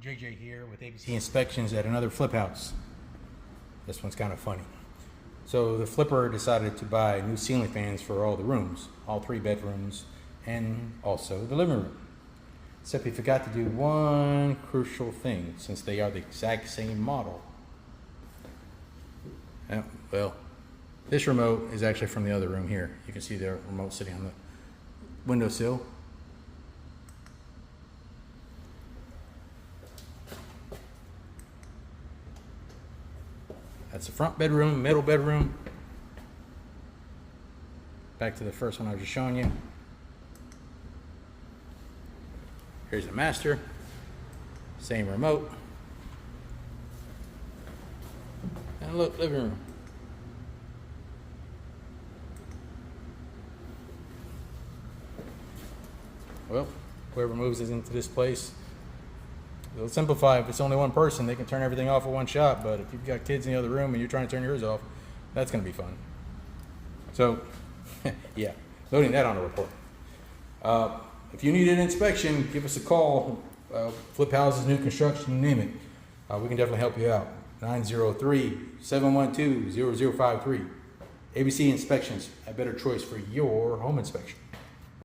JJ here with ABC Inspections at another flip house. This one's kind of funny. So the flipper decided to buy new ceiling fans for all the rooms, all 3 bedrooms, and also the living room. Except he forgot to do one crucial thing, since they are the exact same model. Well, this remote is actually from the other room here. You can see the remote sitting on the windowsill. That's the front bedroom, middle bedroom. Back to the first one I was just showing you. Here's the master. Same remote. And look, living room. Well, whoever moves us into this place, it'll simplify. If it's only one person, they can turn everything off at one shot. But if you've got kids in the other room and you're trying to turn yours off, that's going to be fun. So, yeah, loading that on a report. If you need an inspection, give us a call. Flip houses, new construction, you name it. We can definitely help you out. 903-712-0053. ABC Inspections, a better choice for your home inspection.